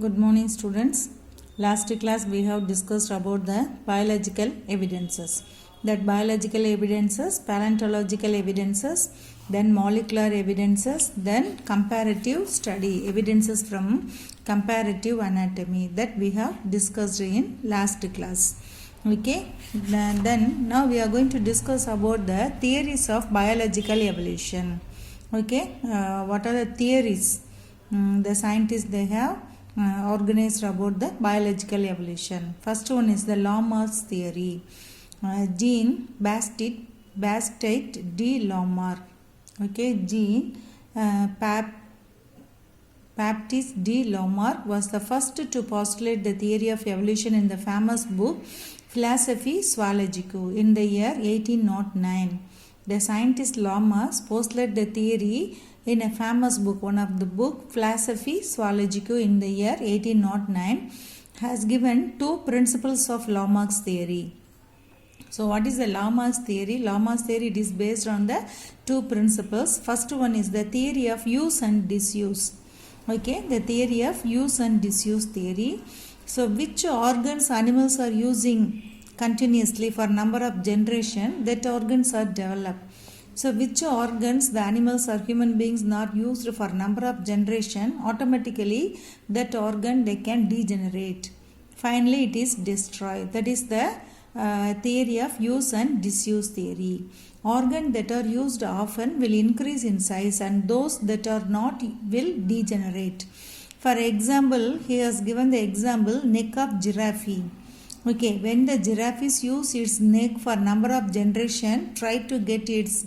Good morning, students. Last class we have discussed about the biological evidences. That biological evidences, paleontological evidences, then molecular evidences, then comparative study, evidences from comparative anatomy that we have discussed in last class. Okay, then now we are going to discuss about the theories of biological evolution. Okay, what are the theories? The scientists they have organized about the biological evolution. First one is the Lamarck's theory. Jean Baptiste de Lamarck. Okay, Jean Baptiste de Lamarck was the first to postulate the theory of evolution in the famous book Philosophiae Zoologicae in the year 1809. The scientist Lamarck postulated the theory in a famous book, one of the book Philosophiae Zoologicae in the year 1809, has given two principles of Lamarck's theory. So what is the Lamarck's theory? Lamarck's theory it is based on the two principles. First one is the theory of use and disuse. Okay, the theory of use and disuse theory. So which organs animals are using continuously for number of generation, that organs are developed. So which organs the animals or human beings not used for number of generation, automatically that organ they can degenerate. Finally it is destroyed. That is the theory of use and disuse theory. Organs that are used often will increase in size and those that are not will degenerate. For example, he has given the example neck of giraffe. Okay, when the giraffe use its neck for number of generation, try to get its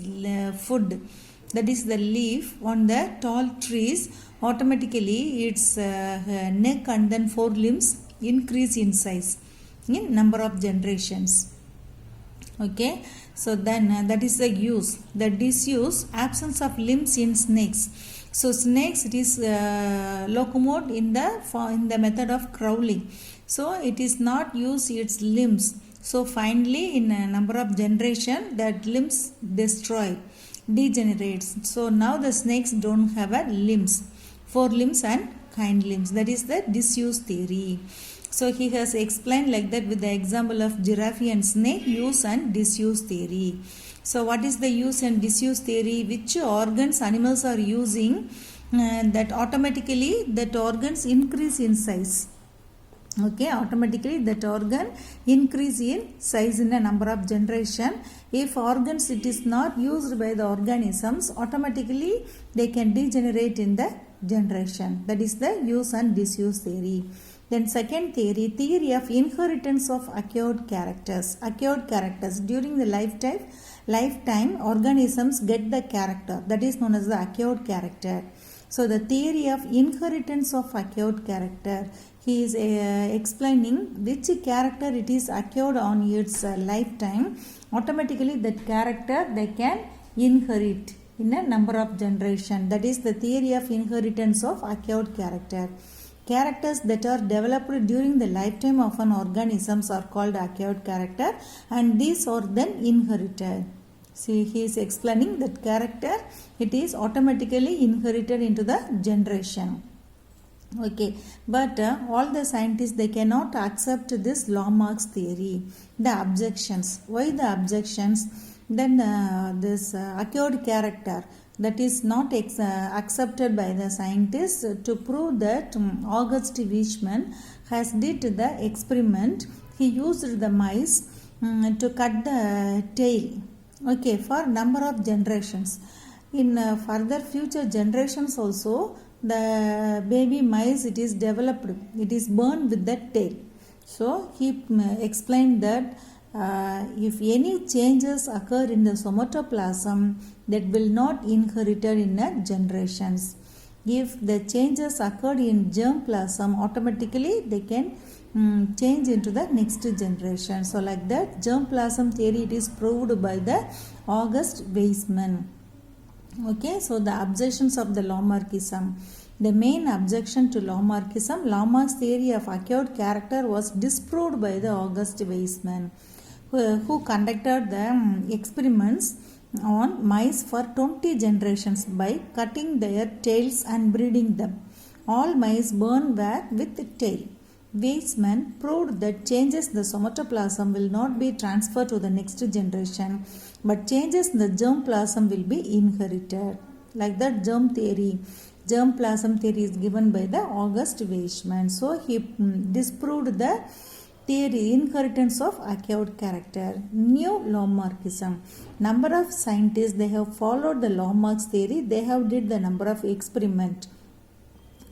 food, that is the leaf on the tall trees, automatically its neck and then forelimbs increase in size in number of generations. Okay, so then that is the use. The disuse, absence of limbs in snakes. So snakes it is locomote in the method of crawling. So it is not use its limbs. So finally in a number of generation that limbs destroy, degenerates. So now the snakes don't have a limbs, forelimbs and hind limbs. That is the disuse theory. So he has explained like that with the example of giraffe and snake, use and disuse theory. So what is the use and disuse theory? Which organs animals are using that automatically that organs increase in size. Okay, automatically that organ increase in size in a number of generation. If organs it is not used by the organisms, automatically they can degenerate in the generation. That is the use and disuse theory. Then second theory, theory of inheritance of acquired characters. Acquired characters during the lifetime organisms get the character, that is known as the acquired character. So the theory of inheritance of acquired character, he is explaining which character it is acquired on its lifetime, automatically that character they can inherit in a number of generation. That is the theory of inheritance of acquired character. Characters that are developed during the lifetime of an organisms are called acquired character and these are then inherited. See, he is explaining that character it is automatically inherited into the generation. Okay, but all the scientists they cannot accept this Lamarck's theory. The objections. Why the objections? Then this acquired character that is not accepted by the scientists to prove that August Weismann has did the experiment. He used the mice to cut the tail. Okay, for number of generations. In further future generations also, the baby mice it is developed, it is born with the tail. So he explained that if any changes occur in the somatoplasm, that will not inherited in a generations. If the changes occurred in germ plasm, automatically they can change into the next generation. So like that germ plasm theory it is proved by the August Weismann. Okay, so the objections of the Lamarckism. The main objection to Lamarckism, Lamarck's theory of acquired character was disproved by the August Weismann, who conducted the experiments on mice for 20 generations by cutting their tails and breeding them. All mice born were with tail. Weizmann proved that changes in the somatoplasm will not be transferred to the next generation, but changes in the germ plasm will be inherited. Like that, germ plasm theory is given by the August Weizmann. So he disproved the theory, inheritance of acquired character. New Lamarckism. Number of scientists, they have followed the Lamarck's theory. They have did the number of experiment.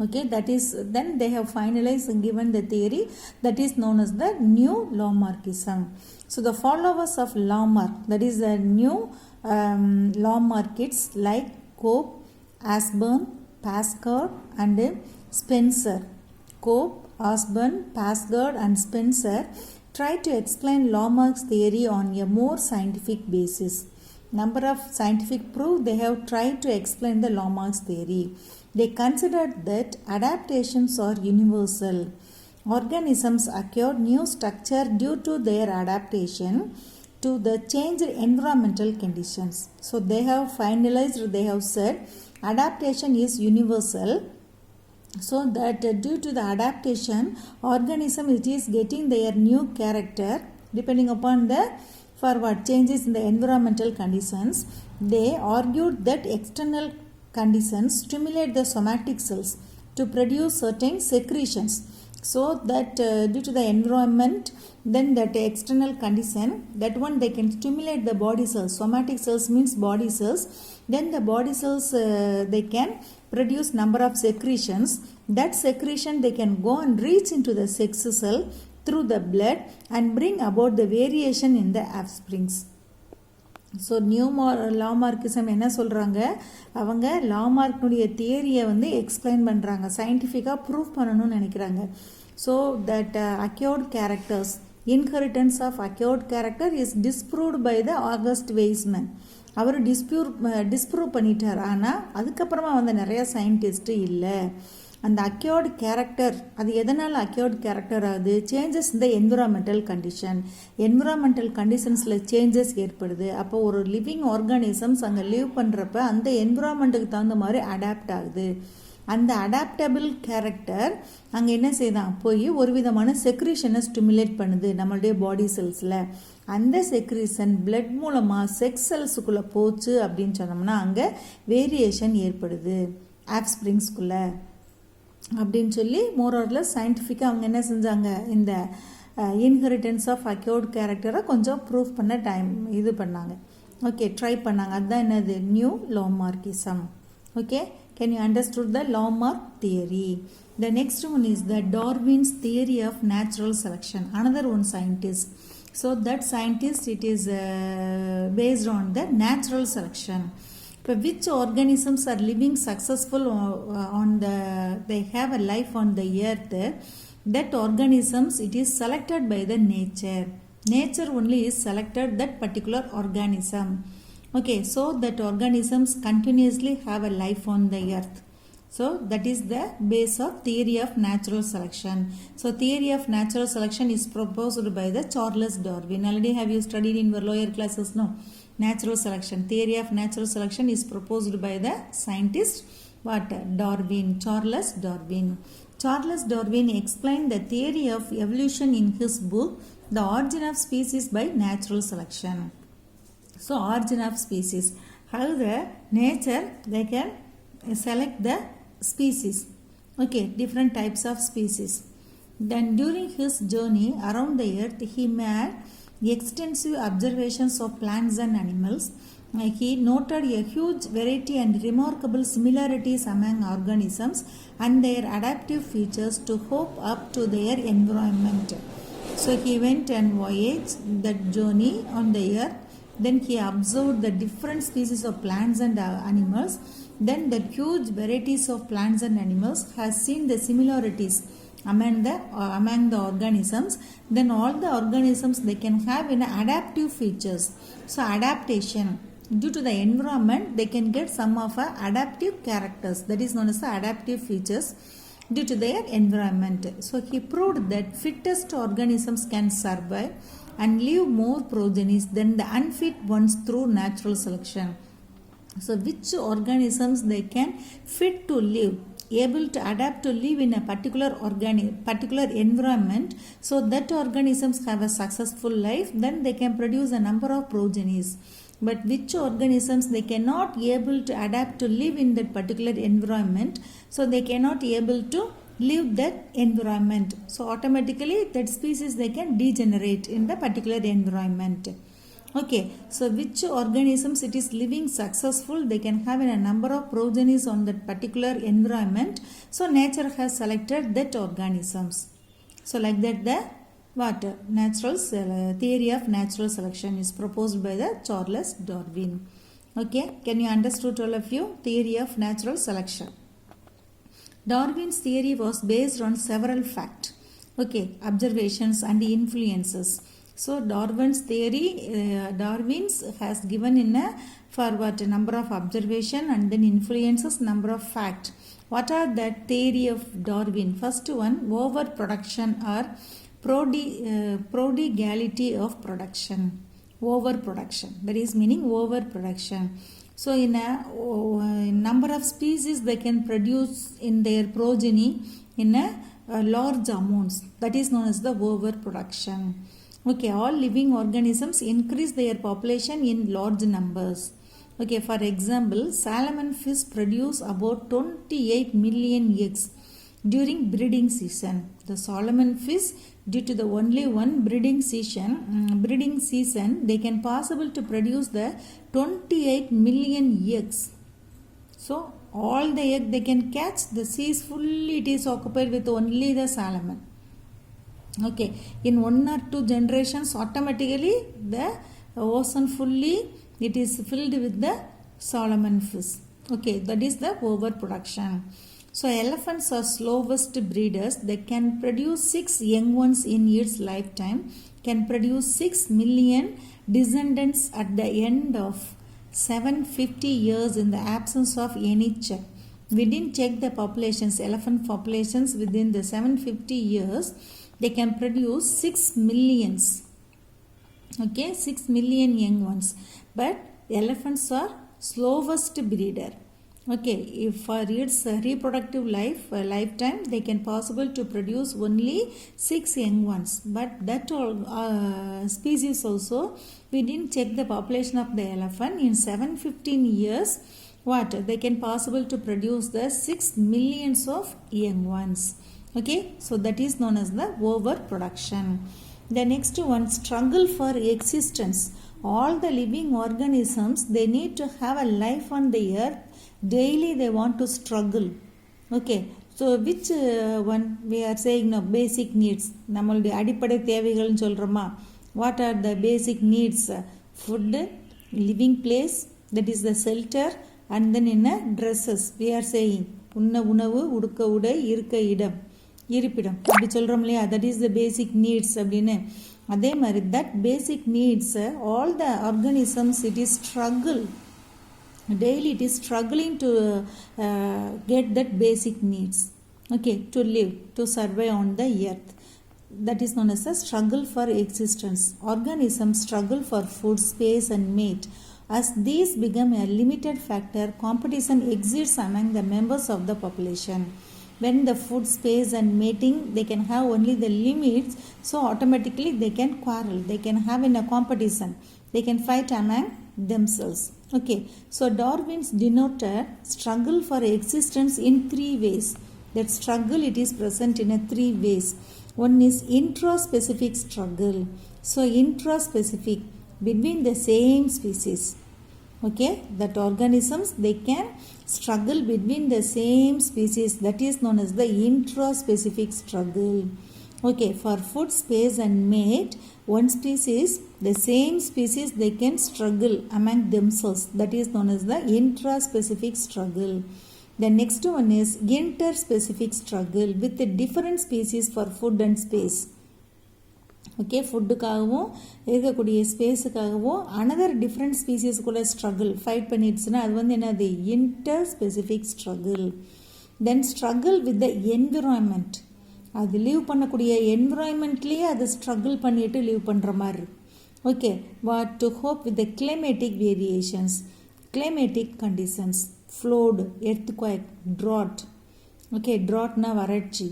Okay, that is, then they have finalized and given the theory that is known as the new Lamarckism. So the followers of Lamarck, that is the new Lamarckists like Cope, Ashburn, Pascal and Spencer. Cope, Ashburn, Pascal and Spencer try to explain Lamarck's theory on a more scientific basis. Number of scientific proof they have tried to explain the Lamarck's theory. They considered that adaptations are universal. Organisms acquire new structure due to their adaptation to the changed environmental conditions. So they have finalized, they have said adaptation is universal. So that due to the adaptation, organism it is getting their new character depending upon the forward changes in the environmental conditions. They argued that external conditions stimulate the somatic cells to produce certain secretions. So that due to the environment, then that external condition, that one they can stimulate the body cells. Somatic cells means body cells. Then the body cells they can produce number of secretions. That secretion they can go and reach into the sex cell through the blood and bring about the variation in the offsprings. So Lamarckism என்ன சொல்கிறாங்க, அவங்க லாமார்க்னுடைய தியரியை வந்து explain பண்ணுறாங்க, சயின்டிஃபிக்காக prove பண்ணணும்னு நினைக்கிறாங்க. So that acquired characters, inheritance of acquired character is disproved by the August Weismann. அவர் டிஸ்ப்ரூவ் பண்ணிட்டார். ஆனால் அதுக்கப்புறமா வந்து நிறைய சயின்டிஸ்ட்டு இல்லை. அந்த அக்யூர்ட் கேரக்டர் அது எதனால் அக்யூர்ட் கேரக்டர் ஆகுது? சேஞ்சஸ் இந்த என்விரான்மெண்டல் கண்டிஷன்ஸில் சேஞ்சஸ் ஏற்படுது. அப்போ ஒரு லிவிங் ஆர்கானிசம்ஸ் அங்கே லிவ் பண்ணுறப்ப அந்த என்விரான்மெண்ட்டுக்கு தகுந்த மாதிரி அடாப்ட் ஆகுது. அந்த அடாப்டபிள் கேரக்டர் அங்கே என்ன செய்தான், போய் ஒரு விதமான செக்ரீஷனை ஸ்டிமுலேட் பண்ணுது நம்மளுடைய பாடி செல்ஸில். அந்த செக்ரீஷன் பிளட் மூலமாக செக்ஸ் செல்ஸுக்குள்ளே போச்சு அப்படின்னு சொன்னோம்னா அங்கே வேரியேஷன் ஏற்படுது ஆஃப்ஸ்ப்ரிங்ஸ்குள்ளே அப்படின்னு சொல்லி மோரோர்லெஸ் சயின்டிஃபிக்காக அவங்க என்ன செஞ்சாங்க, இந்த இன்ஹெரிட்டன்ஸ் ஆஃப் அக்யூர்ட் கேரக்டரை கொஞ்சம் ப்ரூவ் பண்ண இது பண்ணாங்க. ஓகே, ட்ரை பண்ணாங்க. அதுதான் என்னது, new Lamarckism. Okay, can you understood the Lamarck theory? The next one is the Darwin's theory of natural selection. Another one scientist. So that scientist, it is based on the natural selection. Which organisms are living successful on they have a life on the earth, that organisms it is selected by the nature only is selected that particular organism. Okay, so that organisms continuously have a life on the earth. So that is the base of theory of natural selection. So theory of natural selection is proposed by the Charles Darwin. Already have you studied in your lower classes? No. Natural selection, theory of natural selection is proposed by the scientist what? Darwin, Charles Darwin. Charles Darwin explained the theory of evolution in his book The Origin of Species by Natural Selection. So origin of species, how the nature they can select the species. Okay, different types of species. Then during his journey around the earth, he made extensive observations of plants and animals. He noted a huge variety and remarkable similarities among organisms and their adaptive features to cope up to their environment. So he went and voyaged that journey on the earth. Then he observed the different species of plants and animals. Then the huge varieties of plants and animals has seen the similarities among the organisms. Then all the organisms they can have in adaptive features. So adaptation, due to the environment they can get some of adaptive characters, that is known as the adaptive features due to their environment. So he proved that fittest organisms can survive and leave more progeny than the unfit ones through natural selection. So which organisms they can fit to live able to adapt to live in a particular environment, so that organisms have a successful life, then they can produce a number of progenies. But which organisms they cannot able to adapt to live in that particular environment, so they cannot able to live that environment, so automatically that species they can degenerate in the particular environment. Okay, so which organisms it is living successful, they can have a number of progenies on that particular environment, so nature has selected that organisms. So like that the theory of natural selection is proposed by the Charles Darwin. Okay, can you understood all of you? Theory of natural selection. Darwin's theory was based on several facts, okay, observations and influences. So Darwin's theory, Darwin's has given in a for what number of observation and then influences, number of facts. What are that theory of Darwin? First one, overproduction or prodigality of production. Overproduction, that is meaning overproduction. So in a number of species they can produce in their progeny in a large amounts, that is known as the overproduction. Okay, all living organisms increase their population in large numbers. Okay, for example, salmon fish produce about 28 million eggs during breeding season. The salmon fish, due to the only one breeding season, they can possible to produce the 28 million eggs. So all the egg they can catch, the sea is fully it is occupied with only the salmon. Okay, in 1 or 2 generations automatically the ocean fully it is filled with the salmon fish. Okay, that is the overproduction. So elephants are slowest breeders. They can produce 6 young ones in its lifetime, can produce 6 million descendants at the end of 750 years in the absence of any check. We didn't check the populations, elephant populations within the 750 years. They can produce 6 millions. Okay, 6 million young ones. But elephants are slowest breeder. Okay, if for its reproductive lifetime they can possible to produce only 6 young ones. But that species also we didn't check the population of the elephant. In 715 years they can possible to produce the 6 millions of young ones. Okay, so that is known as the overproduction. The next one, struggle for existence. All the living organisms they need to have a life on the earth. Daily they want to struggle. Okay, so which one we are saying now? Basic needs. நம்மளுடைய அடிப்படை தேவைகள்னு சொல்றோமா? What are the basic needs? Food, living place, that is the shelter, and then in dresses we are saying உண்ண உணவு, உடுக்க உடை, இருக்க இடம், இருப்பிடம் அப்படி சொல்றோம் இல்லையா? That is the basic needs அப்படின்னு. அதே மாதிரி that basic needs all the organisms it is struggle. Daily it is struggling to get that basic needs, okay, to live, to survive on the earth. That is known as a struggle for existence. Organisms struggle for food, space and mate. As these become a limited factor, competition exists among the members of the population. When the food, space and mating they can have only the limits, so automatically they can quarrel, they can have in a competition, they can fight among themselves. Okay, so Darwin's denoted struggle for existence in 3 ways. That struggle it is present in 3 ways. One is intraspecific struggle. So intraspecific, between the same species. Okay, that organisms they can struggle between the same species, that is known as the intraspecific struggle. Okay, for food, space and mate, one species, the same species they can struggle among themselves, that is known as the intraspecific struggle. The next one is interspecific struggle with the different species for food and space. Okay, ஃபுட்டுக்காகவும் இருக்கக்கூடிய ஸ்பேஸுக்காகவும் another different species கூட struggle fight பண்ணிடுச்சுன்னா அது வந்து என்னது interspecific struggle. Then struggle with the environment, அது leave பண்ணக்கூடிய என்விரான்மெண்ட்லேயே அது ஸ்ட்ரகிள் பண்ணிட்டு லீவ் பண்ணுற மாதிரி. Okay, what to hope with the climatic variations, climatic conditions, flood, earthquake, drought, okay, ட்ராட்னா வறட்சி.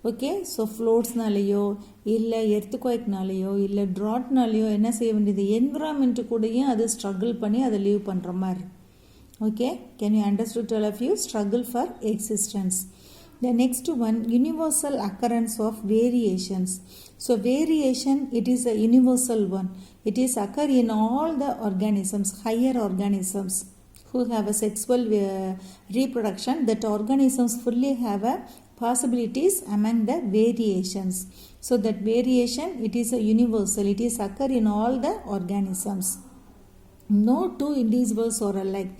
ஓகே, ஸோ ஃப்ளோட்ஸ்னாலேயோ இல்லை எர்த்குவைக்னாலேயோ இல்லை ட்ராட்னாலேயோ என்ன செய்ய வேண்டியது, என்விரான்மெண்ட்டு கூடயும் அது ஸ்ட்ரகிள் பண்ணி அதை லீவ் பண்ணுற மாதிரி. Okay, can you understood all of you? Struggle for existence. The next one, universal occurrence of variations. So variation, it is a universal one. It is occur in all the organisms, higher organisms who have a sexual reproduction. That organisms fully have a possibilities among the variations. So that variation, it is a universal. It is occur in all the organisms. No two individuals are alike.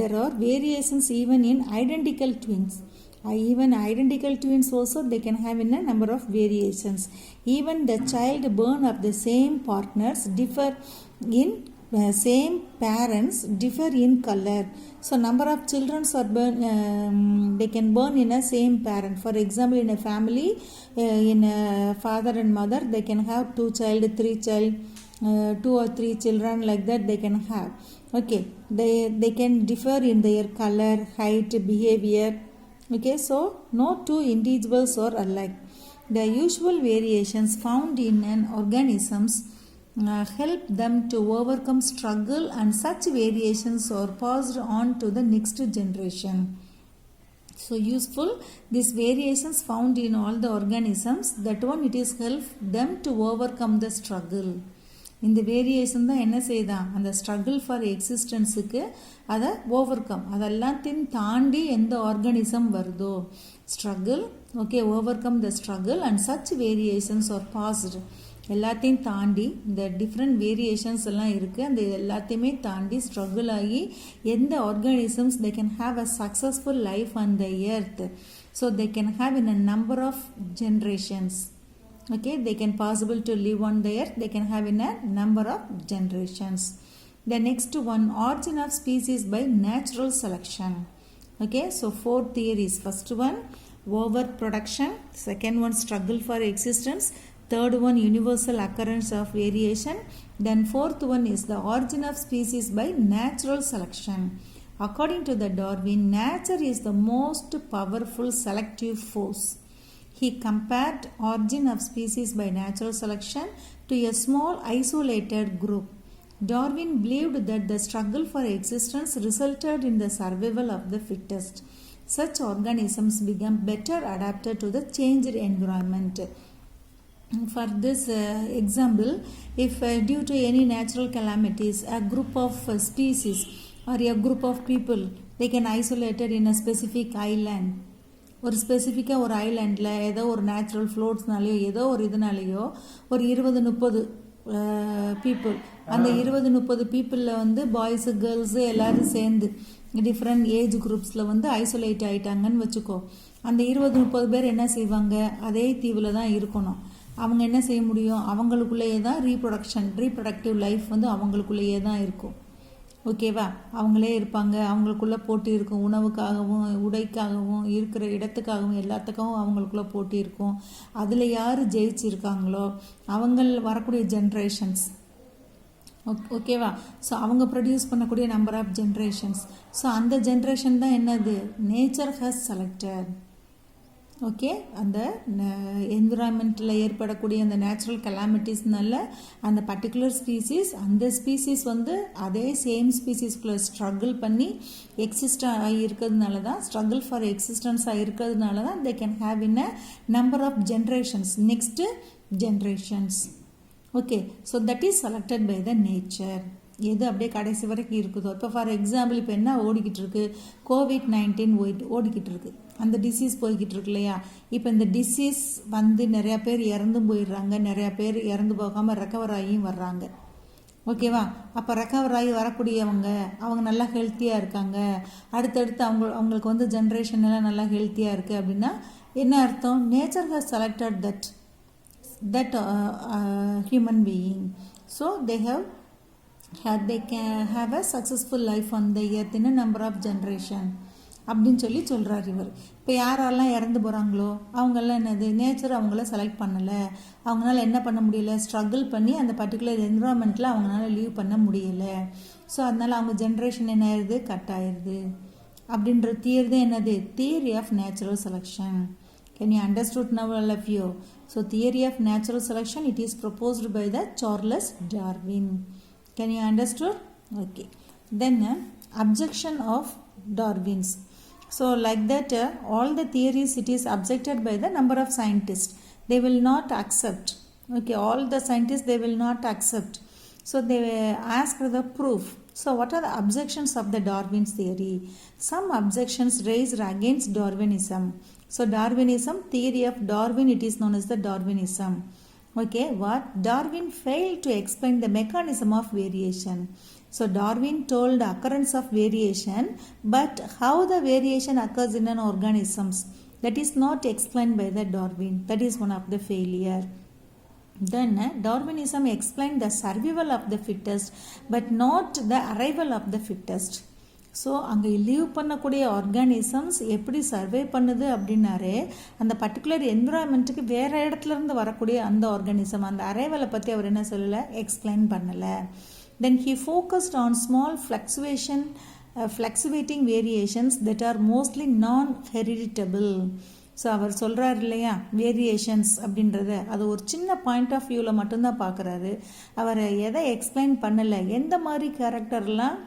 There are variations even in identical twins. Even identical twins also they can have in a number of variations. Even the child born of the same partners differ in same parents differ in color. So number of children are born, they can born in a same parent. For example, in a family, in a father and mother, they can have 2 child, 3 child, 2 or 3 children, like that they can have. Okay, they can differ in their color, height, behavior. Okay, so no two individuals are alike. The usual variations found in an organisms help them to overcome struggle, and such variations are passed on to the next generation. So useful, these variations found in all the organisms, that one it is help them to overcome the struggle. இந்த variation தான் என்ன செய்தான், அந்த struggle for எக்ஸிஸ்டன்ஸுக்கு அதை over come, அதெல்லாத்தையும் தாண்டி எந்த organism வருதோ struggle. Okay, overcome the struggle and such variations are passed. எல்லாத்தையும் தாண்டி இந்த டிஃப்ரெண்ட் வேரியேஷன்ஸ் எல்லாம் இருக்குது, அந்த எல்லாத்தையுமே தாண்டி ஸ்ட்ரகிள் ஆகி எந்த organisms they can have a successful life on the earth. So they can have in a number of generations. Okay, they can possible to live on the earth, they can have in a number of generations. The next one, origin of species by natural selection. Okay, so 4 theories. First one, overproduction. Second one, struggle for existence. Third one, universal occurrence of variation. Then fourth one is the origin of species by natural selection. According to the Darwin, nature is the most powerful selective force. He compared origin of species by natural selection to a small isolated group. Darwin believed that the struggle for existence resulted in the survival of the fittest. Such organisms become better adapted to the changed environment. For this example, if due to any natural calamities, a group of species or a group of people, they can isolated in a specific island. ஒரு ஸ்பெசிஃபிக்காக ஒரு ஐலாண்டில் ஏதோ ஒரு natural ஃப்ளோட்ஸ்னாலேயோ ஏதோ ஒரு இதனாலேயோ ஒரு 20-30 people, அந்த 20-30 பீப்புளில் வந்து பாய்ஸு கேர்ள்ஸு எல்லோரும் சேர்ந்து டிஃப்ரெண்ட் ஏஜ் குரூப்ஸில் வந்து ஐசோலேட் ஆகிட்டாங்கன்னு வச்சுக்கோ. அந்த 20-30 பேர் என்ன செய்வாங்க, அதே தீவில் தான் இருக்கணும். அவங்க என்ன செய்ய முடியும், அவங்களுக்குள்ளேயே தான் ரீப்ரொடக்டிவ் லைஃப் வந்து அவங்களுக்குள்ளேயே தான் இருக்கும். ஓகேவா, அவங்களே இருப்பாங்க, அவங்களுக்குள்ளே போட்டி இருக்கும், உணவுக்காகவும் உடைக்காகவும் இருக்கிற இடத்துக்காகவும் எல்லாத்துக்காகவும் அவங்களுக்குள்ளே போட்டி இருக்கும். அதில் யார் ஜெயிச்சிருக்காங்களோ அவங்க வரக்கூடிய ஜென்ரேஷன்ஸ். ஓகேவா, ஸோ அவங்க ப்ரொடியூஸ் பண்ணக்கூடிய நம்பர் ஆஃப் ஜென்ரேஷன்ஸ். ஸோ அந்த ஜென்ரேஷன் தான் என்னது, நேச்சர் ஹஸ் செலக்டட். ஓகே, அந்த என்விரான்மெண்ட்டில் ஏற்படக்கூடிய அந்த நேச்சுரல் கலாமிட்டிஸ்னால அந்த பர்டிகுலர் ஸ்பீசிஸ், அந்த ஸ்பீசிஸ் வந்து அதே சேம் ஸ்பீசிஸ்குள்ளே ஸ்ட்ரகிள் பண்ணி எக்ஸிஸ்ட் ஆகி இருக்கிறதுனால தான், ஸ்ட்ரகிள் ஃபார் எக்ஸிஸ்டன்ஸ் ஆகி இருக்கிறதுனால தான் they can have in a number of generations, next generations. Okay, so that is selected by the nature. எது அப்படியே கடைசி வரைக்கும் இருக்குதோ. இப்போ ஃபார் எக்ஸாம்பிள் இப்போ என்ன ஓடிக்கிட்டு இருக்கு, COVID-19 ஓடிக்கிட்டு இருக்கு, அந்த டிசீஸ் போய்கிட்டு இருக்கு இல்லையா. இப்போ இந்த டிசீஸ் வந்து நிறையா பேர் இறந்தும் போயிடுறாங்க, நிறையா பேர் இறந்து போகாமல் ரெக்கவர் ஆகியும் வர்றாங்க. ஓகேவா, அப்போ ரெக்கவர் ஆகி வரக்கூடியவங்க அவங்க நல்லா ஹெல்த்தியாக இருக்காங்க, அடுத்தடுத்து அவங்களுக்கு வந்து ஜென்ரேஷன் எல்லாம் நல்லா ஹெல்த்தியாக இருக்குது அப்படின்னா என்ன அர்த்தம், nature has selected that human being. So they can have a successful life on the earth in a number of generation அப்படின்னு சொல்கிறார் இவர். இப்போ யாரெல்லாம் இறந்து போகிறாங்களோ அவங்கெல்லாம் என்னது, நேச்சர் அவங்கள செலக்ட் பண்ணலை, அவங்களால என்ன பண்ண முடியல, ஸ்ட்ரகிள் பண்ணி அந்த பர்டிகுலர் என்விரான்மெண்ட்டில் அவங்களால லீவ் பண்ண முடியலை. ஸோ அதனால் அவங்க ஜென்ரேஷன் என்ன ஆயிடுது, கட் ஆயிடுது. அப்படின்ற தியரி தான் என்னது? Theory of natural selection. Can you understood now all of you? So theory of natural selection, it is proposed by the Charles Darwin. Can you understood? Okay. Then objection of Darwin's. So like that all the theories it is objected by the number of scientists. They will not accept. Okay, all the scientists they will not accept. So they ask the proof. So what are the objections of the Darwin's theory? Some objections raised against Darwinism. So Darwinism, theory of Darwin, it is known as the Darwinism. Okay, what? Darwin failed to explain the mechanism of variation. So Darwin told the occurrence of variation, but how the variation occurs in an organisms, that is not explained by the Darwin. That is one of the failure. Then Darwinism explained the survival of the fittest, but not the arrival of the fittest. So அங்கே leave பண்ணக்கூடிய organisms எப்படி survey பண்ணுது அப்படின்னாரு அந்த particular என்விரான்மெண்ட்டுக்கு வேறு இடத்துலேருந்து வரக்கூடிய அந்த ஆர்கானிசம் அந்த அரைவலை பற்றி அவர் என்ன சொல்லலை, எக்ஸ்பிளைன் பண்ணலை. Then he focused on small fluctuating variations that are mostly நான் ஹெரிடிட்டபிள். ஸோ அவர் சொல்கிறார் இல்லையா வேரியேஷன்ஸ் அப்படின்றத அது ஒரு சின்ன பாயிண்ட் ஆஃப் வியூவில் மட்டும்தான் பார்க்குறாரு. அவர் எதை எக்ஸ்பிளைன் பண்ணலை, எந்த மாதிரி கேரக்டர்லாம்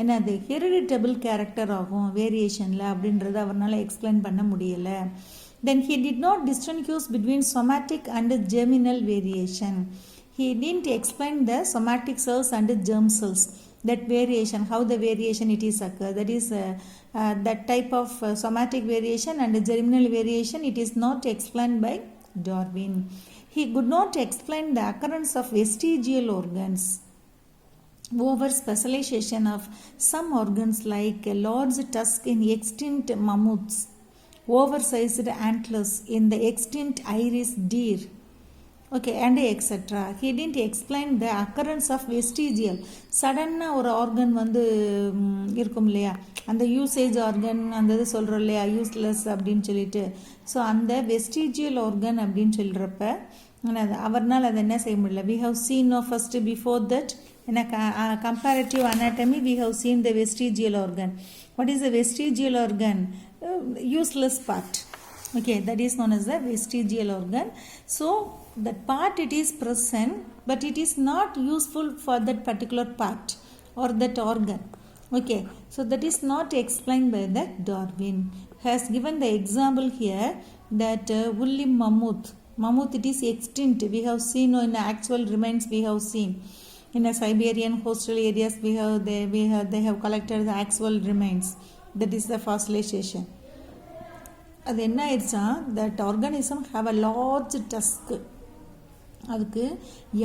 என்னது ஹெரிடிட்டபிள் கேரக்டர் ஆகும் வேரியேஷனில் அப்படின்றத அவரால் எக்ஸ்பிளைன் பண்ண முடியலை. Then he did not distinguish between somatic and germinal variation. He didn't explain the somatic cells and germ cells, that variation, how the variation it is occur, that is that type of somatic variation and germinal variation, it is not explained by Darwin. He could not explain the occurrence of vestigial organs, over specialization of some organs like a large tusk in extinct mammoths, oversized antlers in the extinct iris deer, okay, and etc. He didn't explain the occurrence of vestigial. சடனாக ஒரு organ வந்து இருக்கும் இல்லையா, அந்த usage organ அந்த இது சொல்கிறோம் இல்லையா யூஸ்லெஸ் அப்படின்னு சொல்லிட்டு. ஸோ அந்த வெஸ்டிஜியல் ஆர்கன் அப்படின்னு சொல்கிறப்ப அவர்னால் அதை என்ன செய்ய முடியல. We have seen first before that in a comparative anatomy we have seen the vestigial organ. What is the vestigial organ? Useless part. Okay, that is known as the vestigial organ. So that part it is present but it is not useful for that particular part or that organ. Okay, so that is not explained by the Darwin. Has given the example here that woolly mammoth it is extinct. We have seen in actual remains we have seen. In the Siberian coastal areas they have collected the actual remains. That is the fossilization. அது என்ன ஆயிடுச்சா, that organism have a large tusk. அதுக்கு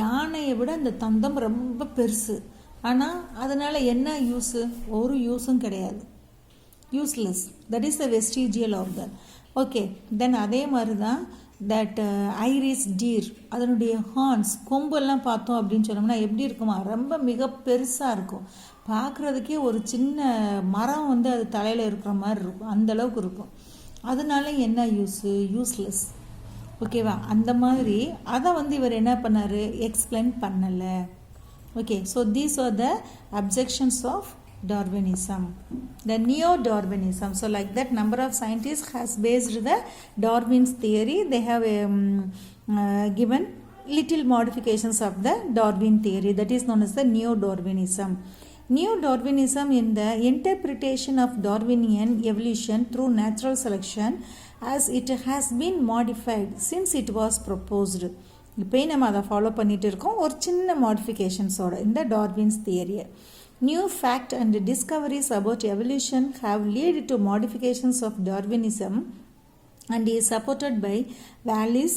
யானையை விட அந்த தந்தம் ரொம்ப பெருசு. ஆனால் அதனால் என்ன யூஸு? ஒரு யூஸும் கிடையாது, useless. That is the vestigial organ. Okay, then அதே மாதிரி தான் தட் ஐரிஸ் டீர், அதனுடைய ஹார்ன்ஸ் கொம்பெல்லாம் பார்த்தோம் அப்படின்னு சொன்னோம்னா எப்படி இருக்குமா, ரொம்ப மிக பெருசாக இருக்கும். பார்க்குறதுக்கே ஒரு சின்ன மரம் வந்து அது தலையில் இருக்கிற மாதிரி இருக்கும், அந்தளவுக்கு இருக்கும். அதனால என்ன யூஸு? யூஸ்லெஸ். ஓகேவா? அந்த மாதிரி அதை வந்து இவர் என்ன பண்ணார், எக்ஸ்பிளைன் பண்ணலை. Okay, so these are the objections of Darwinism. The neo-Darwinism. So like that number of scientists has based the Darwin's theory. They have given little modifications of the Darwin theory. That is known as the neo-Darwinism. Neo-Darwinism in the interpretation of Darwinian evolution through natural selection as it has been modified since it was proposed. இப்போ நம்ம அதை follow பண்ணிட்டு இருக்கோம் ஒரு சின்ன மாடிஃபிகேஷன்ஸோட இந்த Darwin's தியரியை. New fact and discoveries about evolution have led to modifications of Darwinism and is supported by Wallace,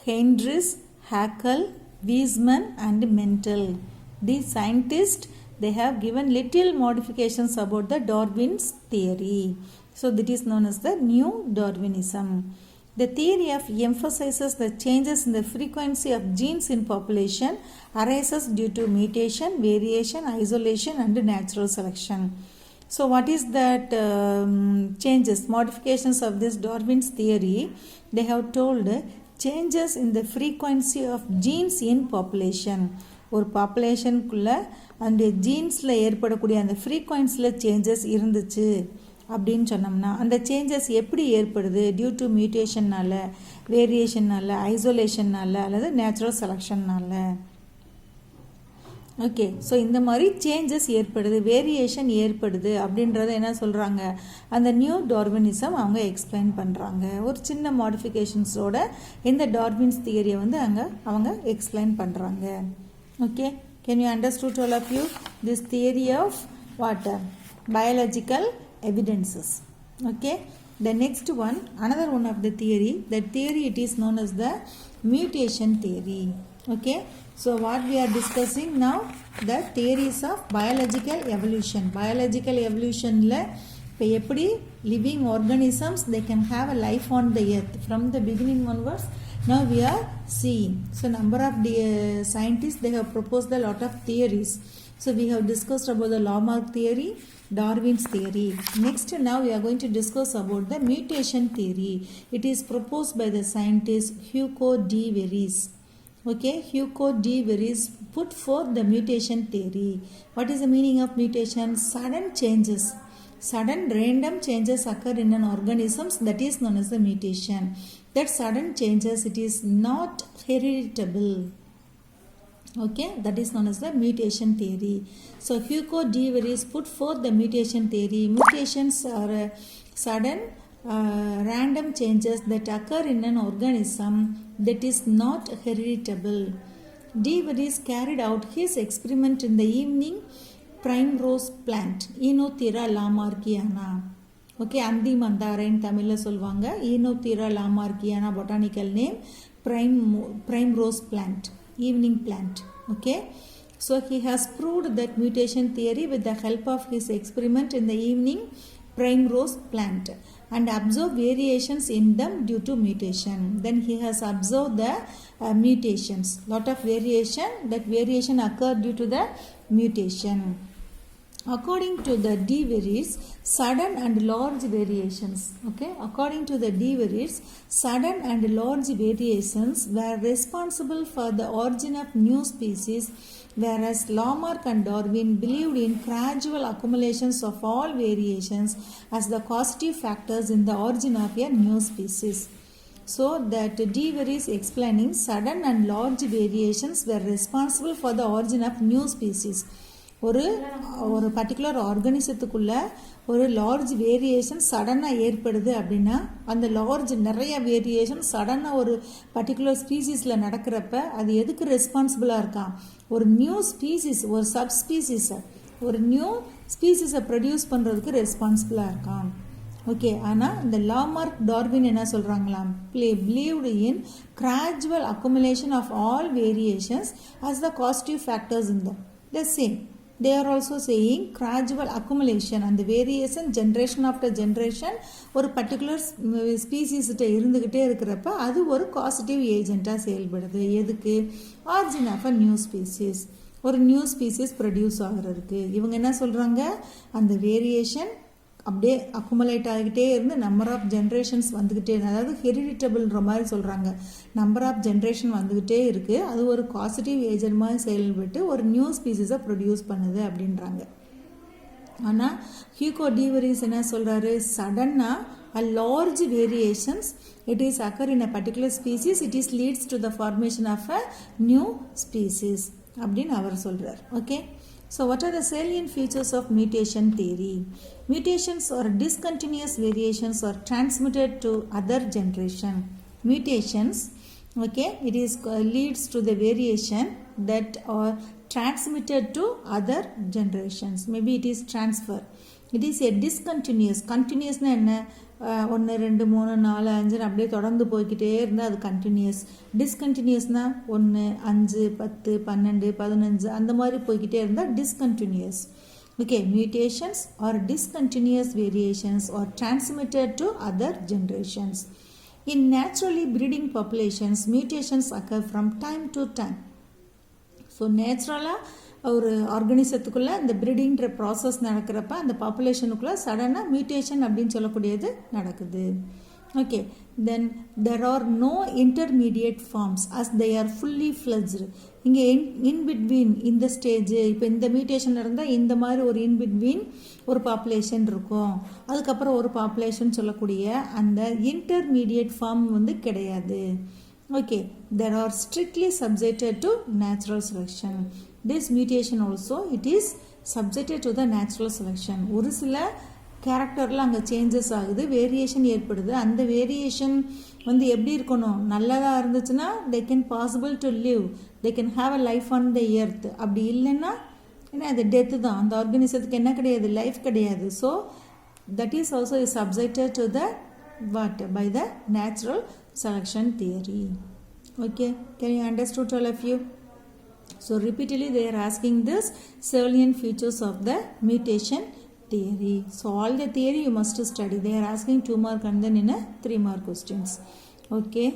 Heinrich, Haeckel, Weismann and Mendel. These scientists, they have given little modifications about the Darwin's theory. So that is known as the New Darwinism. The theory of emphasizes the changes in the frequency of genes in population arises due to mutation, variation, isolation and natural selection. So what is that changes, modifications of this Darwin's theory? They have told changes in the frequency of genes in population. ஒரு பாப்புலேஷனுக்குள்ளே அந்த ஜீன்ஸில் ஏற்படக்கூடிய அந்த ஃப்ரீக்வன்சியில் changes இருந்துச்சு அப்படின்னு சொன்னோம்னா அந்த changes எப்படி ஏற்படுது? டியூ டு மியூட்டேஷன்னால, வேரியேஷன்னால, ஐசோலேஷன்னால அல்லது நேச்சுரல் செலெக்ஷன்னால. ஓகே, ஸோ இந்த மாதிரி சேஞ்சஸ் ஏற்படுது, வேரியேஷன் ஏற்படுது அப்படின்றத என்ன சொல்கிறாங்க, அந்த நியூ டார்வினிசம் அவங்க எக்ஸ்பிளைன் பண்ணுறாங்க. ஒரு சின்ன மாடிஃபிகேஷன்ஸோட இந்த டார்வின்ஸ் தியரியை வந்து அவங்க எக்ஸ்பிளைன் பண்ணுறாங்க. Okay, can you understood all of you this theory of what? biological evidences. Okay, the next one, another one of the theory, that theory it is known as the mutation theory. Okay, so what we are discussing now, the theories of biological evolution. Biological evolution la இப்போ எப்படி living organisms they can have a life on the earth from the beginning onwards, now we are seeing. So number of scientists they have proposed a lot of theories. So we have discussed about the Lamarck theory, Darwin's theory. Next, now we are going to discuss about the mutation theory. It is proposed by the scientist Hugo de Vries. Okay, Hugo de Vries put forth the mutation theory. What is the meaning of mutation? Sudden changes. Sudden random changes occur in an organism, that is known as the mutation. That sudden changes, it is not heritable. Okay, that is known as the mutation theory. So Hugo de Vries put forth the mutation theory. Mutations are sudden random changes that occur in an organism that is not heritable. De Vries carried out his experiment in the evening primrose plant, Enothera lamarckiana. Okay, அந்தி மந்தாரைன்னு தமிழில் சொல்லுவாங்க. Oenothera lamarckiana botanical name, primrose plant, evening plant. Okay, so he has proved that mutation theory with the help of his experiment in the evening primrose plant and observed variations in them due to mutation. Then he has observed the mutations, lot of variation, that variation occurred due to the mutation. According to the de Vries, sudden and large variations. Okay, according to the de Vries, sudden and large variations were responsible for the origin of new species, whereas Lamarck and Darwin believed in gradual accumulations of all variations as the causative factors in the origin of a new species. So that de Vries explaining sudden and large variations were responsible for the origin of new species. ஒரு particular ஆர்கானிசத்துக்குள்ள ஒரு large variation சடனாக ஏற்படுது அப்படின்னா, அந்த large நிறைய variation சடனாக ஒரு particular ஸ்பீசிஸில் நடக்கிறப்ப அது எதுக்கு ரெஸ்பான்சிபிளாக இருக்கான்? ஒரு நியூ ஸ்பீசிஸ், ஒரு சப்ஸ்பீசிஸை, ஒரு நியூ ஸ்பீசிஸை ப்ரொடியூஸ் பண்ணுறதுக்கு ரெஸ்பான்சிபிளாக இருக்கான். ஓகே, ஆனால் இந்த லாமார்க் டார்வின் என்ன சொல்கிறாங்களாம்? believed in gradual accumulation of all variations as the causative factors in them. The same. They are also saying gradual accumulation and the variation generation after generation ஒரு particular ஸ்பீசிஸ்கிட்ட இருந்துக்கிட்டே இருக்கிறப்ப அது ஒரு causative ஏஜெண்ட்டாக செயல்படுது. எதுக்கு? Origin of a new species, ஒரு நியூ ஸ்பீசிஸ் ப்ரொடியூஸ் ஆகிறதுக்கு. இவங்க என்ன சொல்கிறாங்க? அந்த வேரியேஷன் அப்படியே அக்குமுலேட் ஆகிக்கிட்டே இருந்து நம்பர் ஆஃப் ஜென்ரேஷன்ஸ் வந்துக்கிட்டே, அதாவது ஹெரிடிட்டபிள்ன்ற மாதிரி சொல்கிறாங்க. நம்பர் ஆஃப் ஜென்ரேஷன் வந்துக்கிட்டே இருக்குது, அது ஒரு பாசிட்டிவ் ஏஜென்ட் மாதிரி செயல்பட்டு ஒரு நியூ ஸ்பீசிஸை ப்ரொடியூஸ் பண்ணுது அப்படின்றாங்க. ஆனால் ஹியூகோ டி வெரீஸ் என்ன சொல்கிறாரு? சடனாக a large variations it is occur in a particular species, it is leads to the formation of a new species அப்படின்னு அவர் சொல்கிறார். Okay, so what are the salient features of mutation theory? Mutations are discontinuous variations are transmitted to other generation. Mutations, okay, it is leads to the variation that are transmitted to other generations. Maybe it is transfer. It is a discontinuous. Continuousனா என்ன? 1 2 3 4 5 அப்படியே தொடர்ந்து போய்கிட்டே இருந்தால் அது continuous. டிஸ்கண்டினியூஸ்னா 1 5 10 12 15 அந்த மாதிரி போய்கிட்டே இருந்தால் discontinuous. Okay, mutations are discontinuous variations are transmitted to other generations. In naturally breeding populations mutations occur from time to time. So நேச்சுரலாக ஒரு ஆர்கனிசத்துக்குள்ளே இந்த ப்ரீடிங்கிற ப்ராசஸ் நடக்கிறப்ப அந்த பாப்புலேஷனுக்குள்ளே சடனாக மியூட்டேஷன் அப்படின்னு சொல்லக்கூடியது நடக்குது. Okay, then there are no intermediate forms as they are fully fledged. இங்கே in between இந்த ஸ்டேஜ் இப்போ இந்த மியூட்டேஷன் இருந்தால் இந்த மாதிரி ஒரு in between ஒரு பாப்புலேஷன் இருக்கும், அதுக்கப்புறம் ஒரு பாப்புலேஷன் சொல்லக்கூடிய அந்த இன்டர்மீடியட் ஃபார்ம் வந்து கிடையாது. Okay, there are strictly subjected to natural selection. This mutation also it is subjected to the natural selection. ஒரு சில கேரக்டரில் அங்கே சேஞ்சஸ் ஆகுது, வேரியேஷன் ஏற்படுது. அந்த வேரியேஷன் வந்து எப்படி இருக்கணும், நல்லதாக இருந்துச்சுன்னா they can possible to live, they can have a life on the earth. அப்படி இல்லைன்னா ஏன்னா அது டெத்து தான், அந்த ஆர்கனிசத்துக்கு என்ன கிடையாது, லைஃப் கிடையாது. So that is also is subjected to the what by the natural selection theory. Okay, can you understood all of you? So repeatedly they are asking this salient features of the mutation theory. So all the theory you must study. They are asking 2 mark and then in a 3 mark questions. Okay.